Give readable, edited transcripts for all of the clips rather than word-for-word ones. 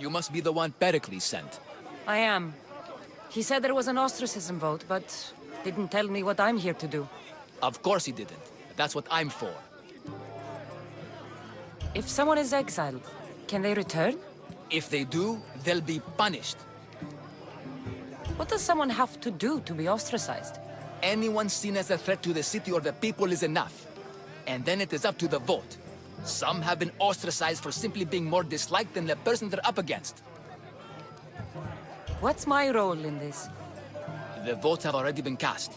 You must be the one Pericles sent. I am. He said there was an ostracism vote, but didn't tell me what I'm here to do. Of course he didn't. That's what I'm for. If someone is exiled, can they return? If they do, they'll be punished. What does someone have to do to be ostracized? Anyone seen as a threat to the city or the people is enough. And then it is up to the vote. Some have been ostracized for simply being more disliked than the person they're up against. What's my role in this? The votes have already been cast.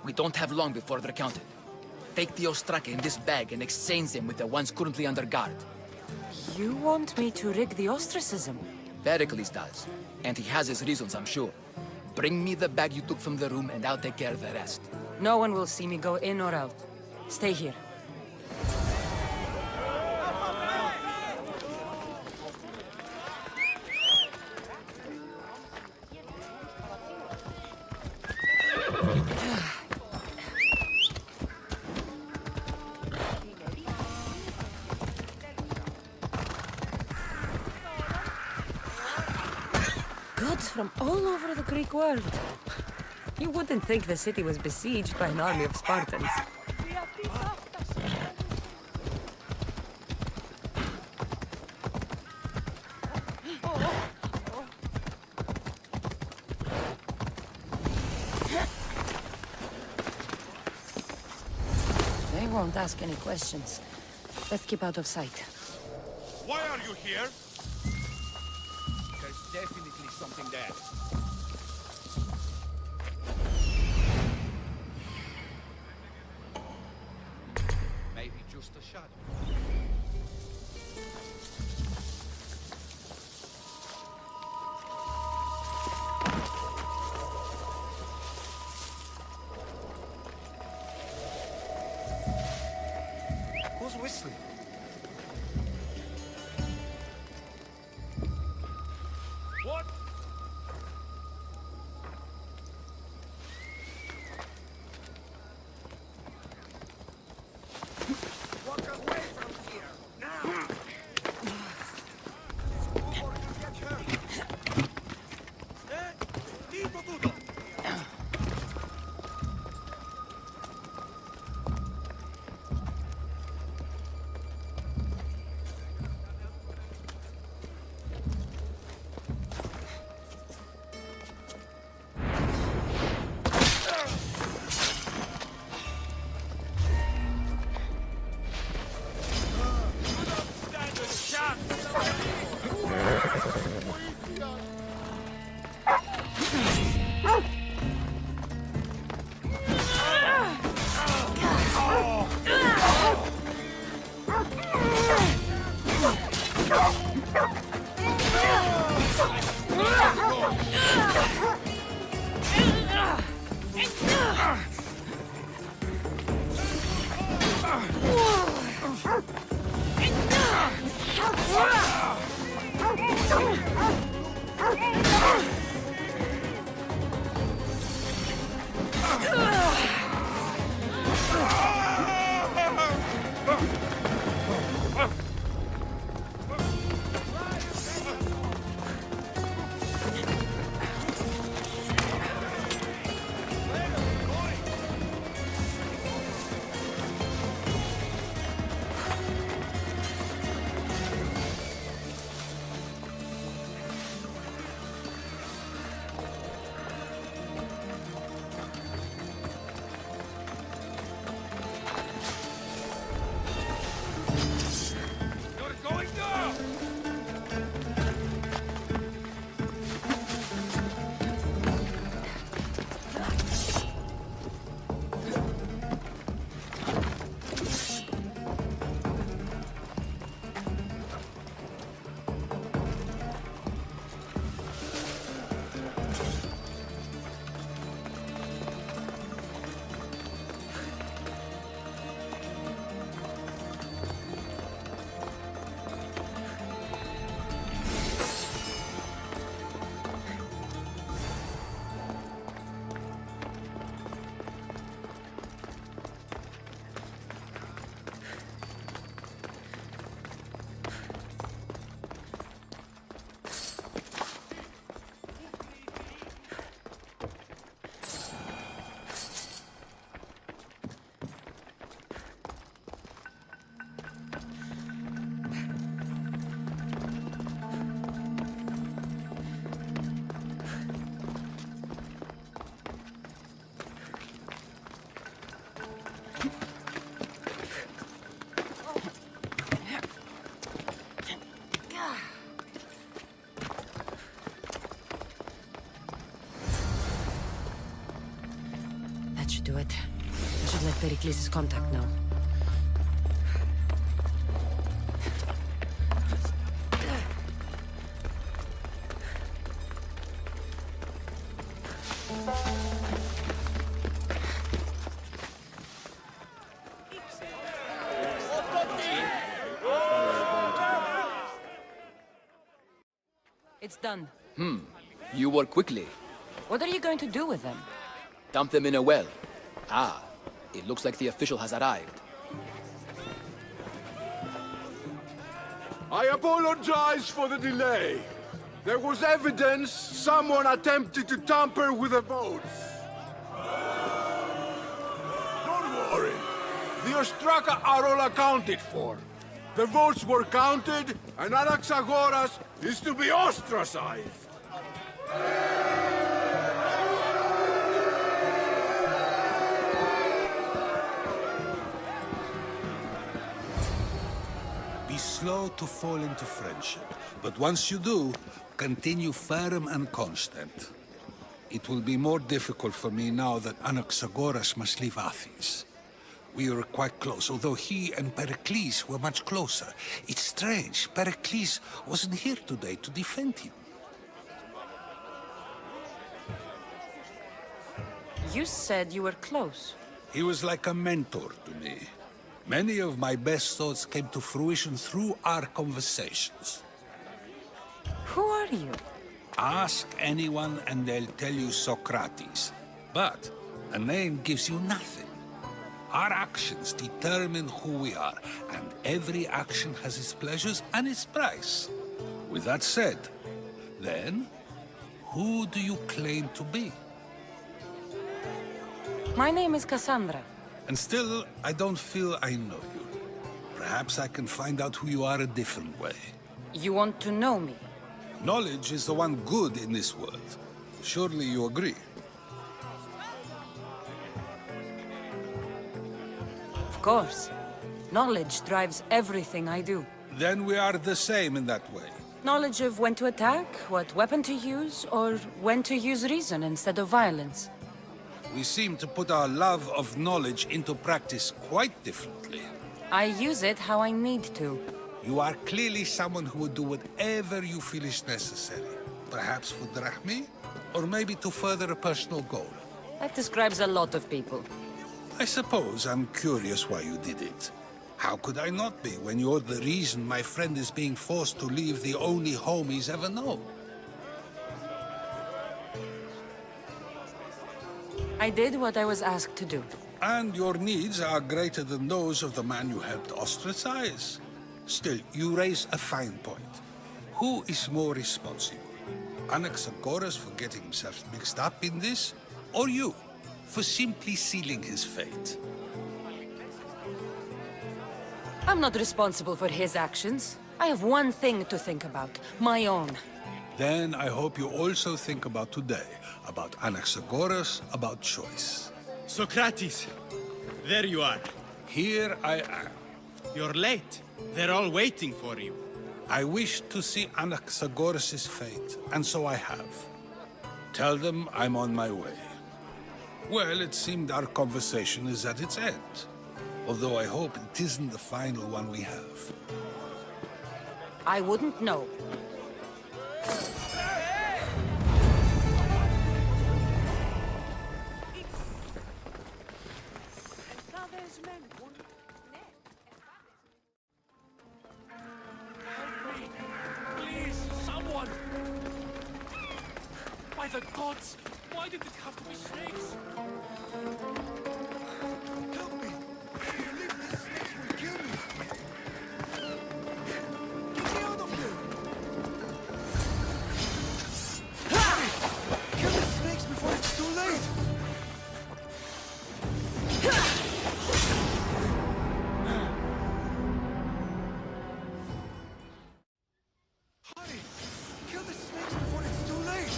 We don't have long before they're counted. Take the ostraka in this bag and exchange them with the ones currently under guard. You want me to rig the ostracism? Pericles does. And he has his reasons, I'm sure. Bring me the bag you took from the room and I'll take care of the rest. No one will see me go in or out. Stay here. From all over the Greek world. You wouldn't think the city was besieged by an army of Spartans. They won't ask any questions. Let's keep out of sight. Why are you here? There's definitely something there. Maybe just a shadow. Who's whistling? What? Walk away from here, now! Or you get hurt. Dito tutto! Pericles' contact now. It's done. You work quickly. What are you going to do with them? Dump them in a well. Ah, it looks like the official has arrived. I apologize for the delay. There was evidence someone attempted to tamper with the votes. Don't worry. The Ostraka are all accounted for. The votes were counted, and Anaxagoras is to be ostracized. Be slow to fall into friendship, but once you do, continue firm and constant. It will be more difficult for me now that Anaxagoras must leave Athens. We were quite close, although he and Pericles were much closer. It's strange, Pericles wasn't here today to defend him. You said you were close. He was like a mentor to me. Many of my best thoughts came to fruition through our conversations. Who are you? Ask anyone and they'll tell you Socrates. But a name gives you nothing. Our actions determine who we are, and every action has its pleasures and its price. With that said, then, who do you claim to be? My name is Kassandra. And still, I don't feel I know you. Perhaps I can find out who you are a different way. You want to know me? Knowledge is the one good in this world. Surely you agree? Of course. Knowledge drives everything I do. Then we are the same in that way. Knowledge of when to attack, what weapon to use, or when to use reason instead of violence. We seem to put our love of knowledge into practice quite differently. I use it how I need to. You are clearly someone who would do whatever you feel is necessary. Perhaps for drachmi, or maybe to further a personal goal. That describes a lot of people. I suppose I'm curious why you did it. How could I not be when you're the reason my friend is being forced to leave the only home he's ever known? I did what I was asked to do. And your needs are greater than those of the man you helped ostracize. Still, you raise a fine point. Who is more responsible? Anaxagoras for getting himself mixed up in this? Or you, for simply sealing his fate? I'm not responsible for his actions. I have one thing to think about, my own. Then I hope you also think about today, about Anaxagoras, about choice. Socrates! There you are. Here I am. You're late. They're all waiting for you. I wish to see Anaxagoras' fate, and so I have. Tell them I'm on my way. Well, it seemed our conversation is at its end. Although I hope it isn't the final one we have. I wouldn't know. Please, someone! By the gods, why did it have to be snakes? Help me! If you leave these snakes will kill me! Get me out of here! Hurry! Kill the snakes before it's too late! Hurry! Kill the snakes before it's too late!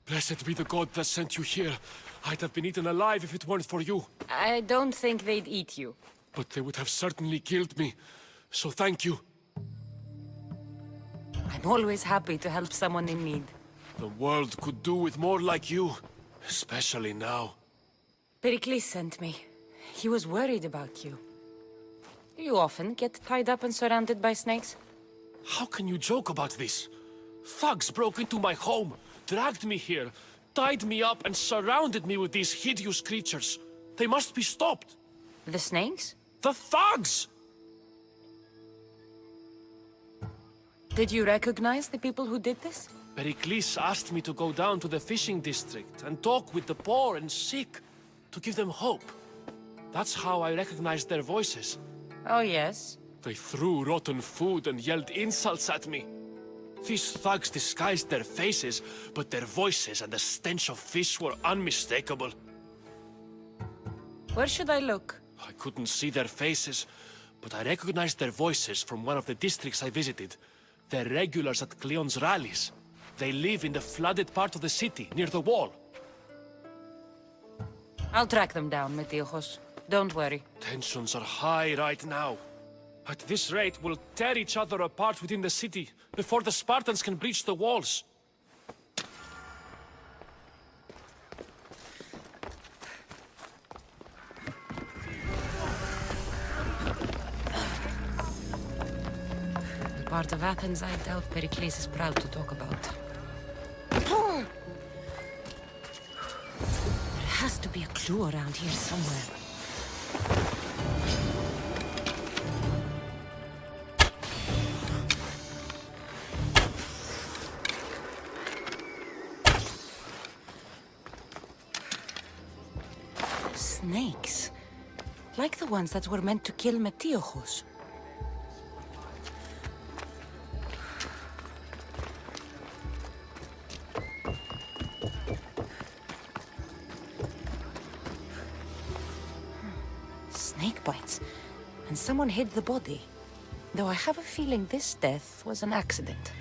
Blessed be the god that sent you here. I'd have been eaten alive if it weren't for you. I don't think they'd eat you. But they would have certainly killed me. So thank you. I'm always happy to help someone in need. The world could do with more like you. Especially now. Pericles sent me. He was worried about you. Do you often get tied up and surrounded by snakes? How can you joke about this? Thugs broke into my home, dragged me here, tied me up and surrounded me with these hideous creatures. They must be stopped. The snakes? The thugs! Did you recognize the people who did this? Pericles asked me to go down to the fishing district and talk with the poor and sick, to give them hope. That's how I recognized their voices. Oh, yes. They threw rotten food and yelled insults at me. These thugs disguised their faces, but their voices and the stench of fish were unmistakable. Where should I look? I couldn't see their faces, but I recognized their voices from one of the districts I visited. They're regulars at Cleon's rallies. They live in the flooded part of the city, near the wall. I'll track them down, Metiochos. Don't worry. Tensions are high right now. At this rate, we'll tear each other apart within the city, before the Spartans can breach the walls. The part of Athens I doubt Pericles is proud to talk about. There has to be a clue around here somewhere. Snakes. Like the ones that were meant to kill Metiochos. Snake bites. And someone hid the body. Though I have a feeling this death was an accident.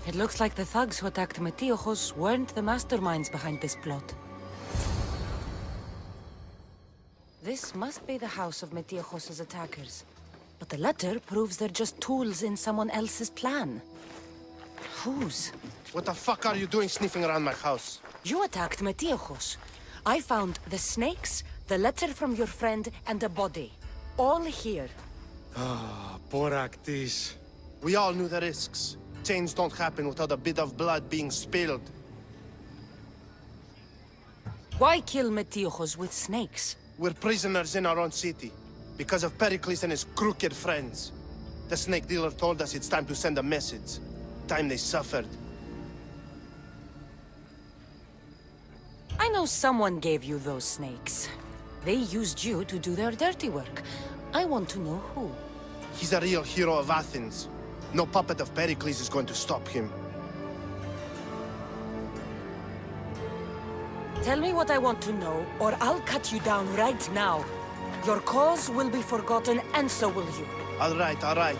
It looks like the thugs who attacked Metiochos weren't the masterminds behind this plot. This must be the house of Metiochos' attackers. But the letter proves they're just tools in someone else's plan. Whose? What the fuck are you doing sniffing around my house? You attacked Metiochos. I found the snakes, the letter from your friend, and a body. All here. Boraktis. We all knew the risks. Change don't happen without a bit of blood being spilled. Why kill Metiochos with snakes? We're prisoners in our own city, because of Pericles and his crooked friends. The snake dealer told us it's time to send a message. Time they suffered. I know someone gave you those snakes. They used you to do their dirty work. I want to know who. He's a real hero of Athens. No puppet of Pericles is going to stop him. Tell me what I want to know, or I'll cut you down right now. Your cause will be forgotten, and so will you. All right.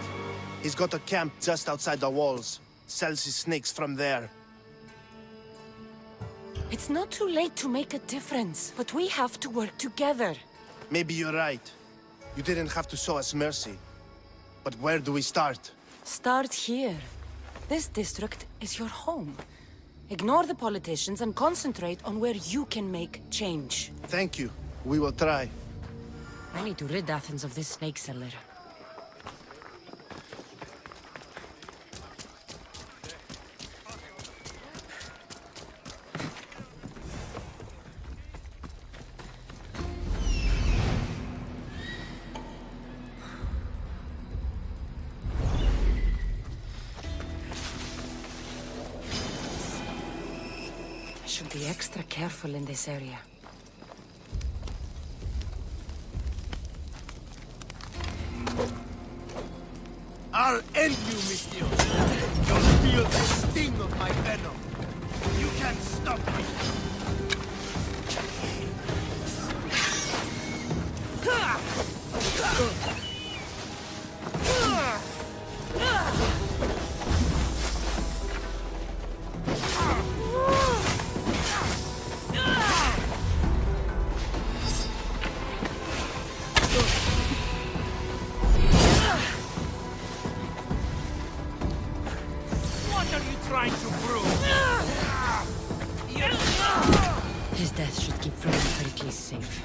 He's got a camp just outside the walls. Sells his snakes from there. It's not too late to make a difference, but we have to work together. Maybe you're right. You didn't have to show us mercy. But where do we start? Start here. This district is your home. Ignore the politicians and concentrate on where you can make change. Thank you. We will try. I need to rid Athens of this snake seller. I should be extra careful in this area. I'll end you, Misthios. You'll feel the sting of my venom. You can't stop me. His death should keep Friend Pericles safe.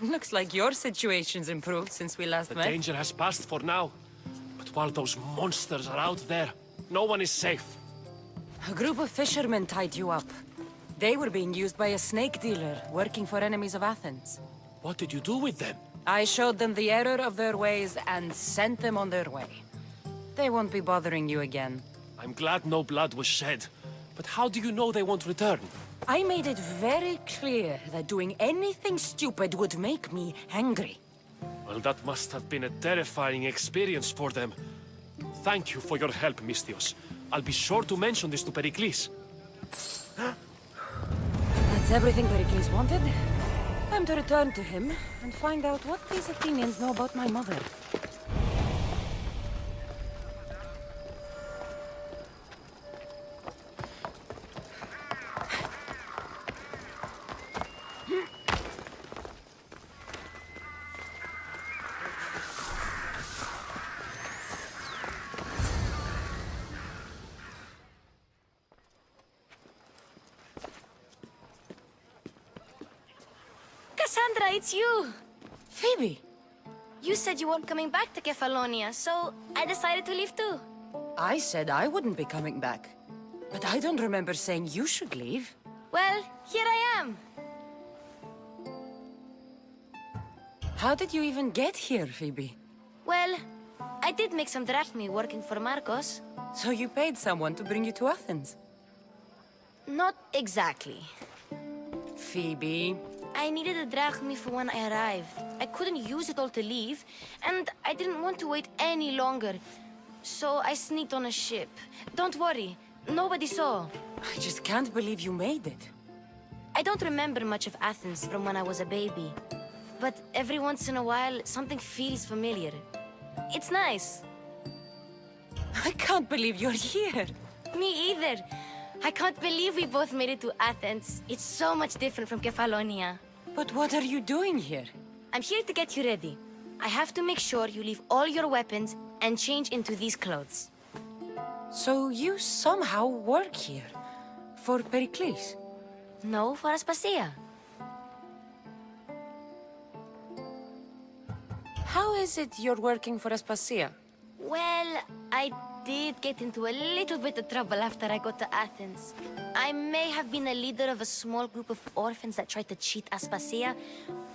Looks like your situation's improved since we last The met. danger has passed for now. But while those monsters are out there, no one is safe. A group of fishermen tied you up. They were being used by a snake dealer working for enemies of Athens. What did you do with them? I showed them the error of their ways and sent them on their way. They won't be bothering you again. I'm glad no blood was shed. But how do you know they won't return? I made it very clear that doing anything stupid would make me angry. Well, that must have been a terrifying experience for them. Thank you for your help, Misthios. I'll be sure to mention this to Pericles. That's everything Pericles wanted. Time to return to him and find out what these Athenians know about my mother. Kassandra, it's you! Phoebe! You said you weren't coming back to Kefalonia, so I decided to leave too. I said I wouldn't be coming back. But I don't remember saying you should leave. Well, here I am. How did you even get here, Phoebe? Well, I did make some drachmi working for Marcos. So you paid someone to bring you to Athens? Not exactly. Phoebe... I needed a drachmi for when I arrived. I couldn't use it all to leave, and I didn't want to wait any longer. So I sneaked on a ship. Don't worry, nobody saw. I just can't believe you made it. I don't remember much of Athens from when I was a baby. But every once in a while, something feels familiar. It's nice. I can't believe you're here. Me either. I can't believe we both made it to Athens. It's so much different from Kefalonia. But what are you doing here? I'm here to get you ready. I have to make sure you leave all your weapons and change into these clothes. So you somehow work here? For Pericles? No, for Aspasia. How is it you're working for Aspasia? Well, I did get into a little bit of trouble after I got to Athens. I may have been a leader of a small group of orphans that tried to cheat Aspasia.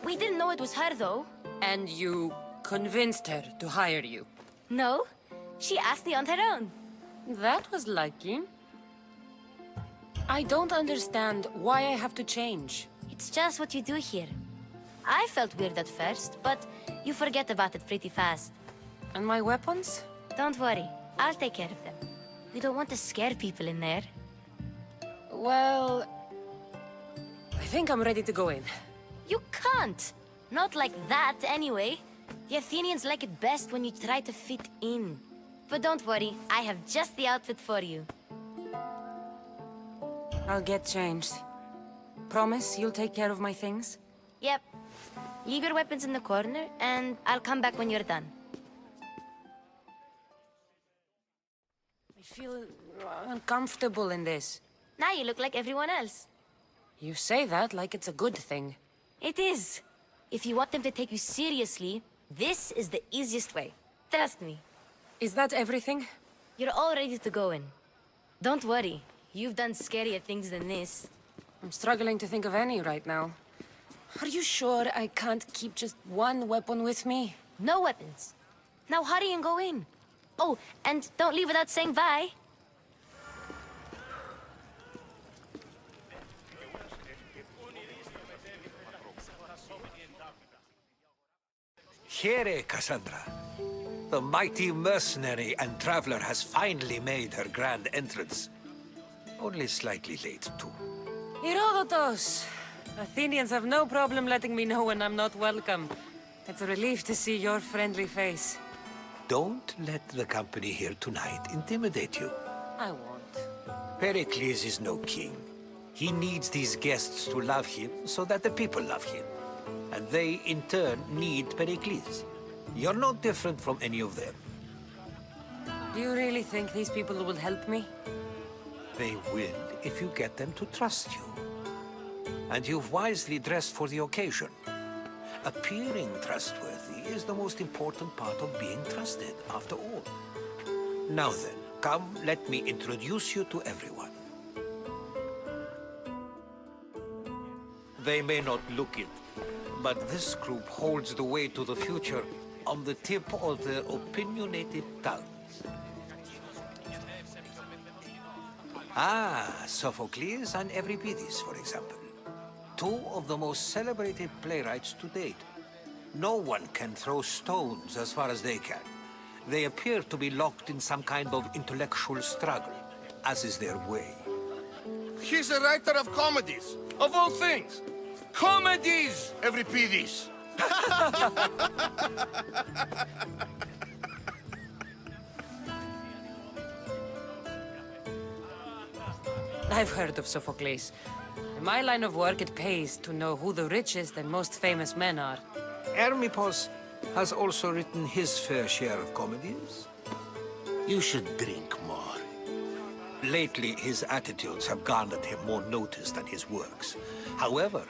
We didn't know it was her, though. And you convinced her to hire you? No, she asked me on her own. That was lucky. I don't understand why I have to change. It's just what you do here. I felt weird at first, but you forget about it pretty fast. And my weapons? Don't worry, I'll take care of them. We don't want to scare people in there. Well... I think I'm ready to go in. You can't! Not like that, anyway. The Athenians like it best when you try to fit in. But don't worry, I have just the outfit for you. I'll get changed. Promise you'll take care of my things? Yep. Leave your weapons in the corner, and I'll come back when you're done. I feel uncomfortable in this. Now you look like everyone else. You say that like it's a good thing. It is. If you want them to take you seriously, this is the easiest way. Trust me. Is that everything? You're all ready to go in. Don't worry. You've done scarier things than this. I'm struggling to think of any right now. Are you sure I can't keep just one weapon with me? No weapons. Now hurry and go in. Oh, and don't leave without saying bye. Here, Kassandra. The mighty mercenary and traveler has finally made her grand entrance. Only slightly late, too. Herodotus! Athenians have no problem letting me know when I'm not welcome. It's a relief to see your friendly face. Don't let the company here tonight intimidate you. I won't. Pericles is no king. He needs these guests to love him so that the people love him. And they, in turn, need Pericles. You're no different from any of them. Do you really think these people will help me? They will if you get them to trust you. And you've wisely dressed for the occasion. Appearing trustworthy is the most important part of being trusted, after all. Now then, come, let me introduce you to everyone. They may not look it, but this group holds the way to the future on the tip of their opinionated tongues. Sophocles and Euripides, for example. Two of the most celebrated playwrights to date. No one can throw stones as far as they can. They appear to be locked in some kind of intellectual struggle, as is their way. He's a writer of comedies, of all things. Comedies, Euripides. I've heard of Sophocles. In my line of work, it pays to know who the richest and most famous men are. Hermippos has also written his fair share of comedies. You should drink more. Lately, his attitudes have garnered him more notice than his works. However,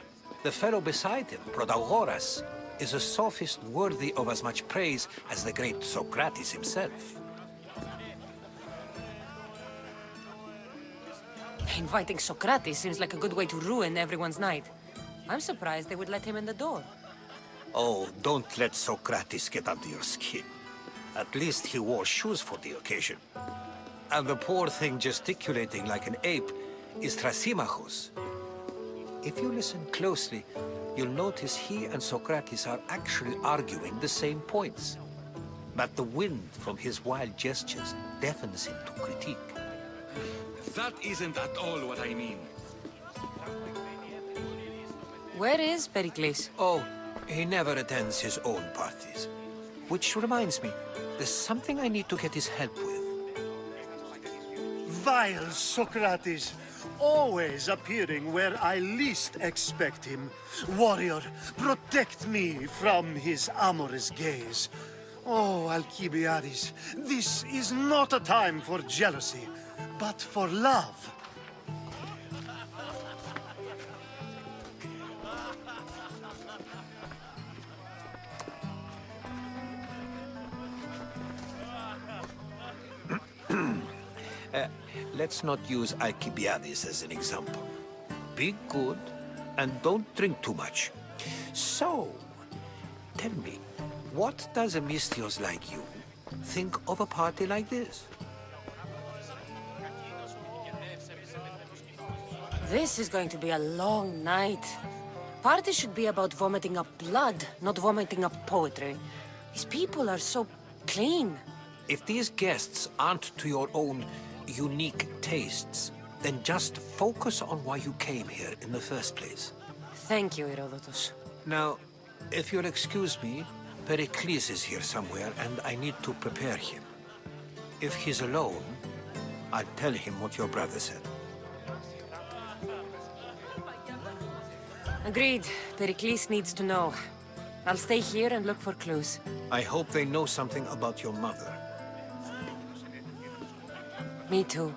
the fellow beside him, Protagoras, is a sophist worthy of as much praise as the great Socrates himself. Inviting Socrates seems like a good way to ruin everyone's night. I'm surprised they would let him in the door. Oh, don't let Socrates get under your skin. At least he wore shoes for the occasion. And the poor thing gesticulating like an ape is Thrasymachos. If you listen closely, you'll notice he and Socrates are actually arguing the same points. But the wind from his wild gestures deafens him to critique. That isn't at all what I mean. Where is Pericles? Oh, he never attends his own parties. Which reminds me, there's something I need to get his help with. Vile Socrates, always appearing where I least expect him. Warrior, protect me from his amorous gaze. Oh, Alcibiades, this is not a time for jealousy, but for love. Let's not use Alcibiades as an example. Be good, and don't drink too much. So, tell me, what does a Misthios like you think of a party like this? This is going to be a long night. Party should be about vomiting up blood, not vomiting up poetry. These people are so clean. If these guests aren't to your own unique tastes, then just focus on why you came here in the first place. Thank you, Herodotus. Now, if you'll excuse me, Pericles is here somewhere, and I need to prepare him. If he's alone, I'll tell him what your brother said. Agreed. Pericles needs to know. I'll stay here and look for clues. I hope they know something about your mother. Me too.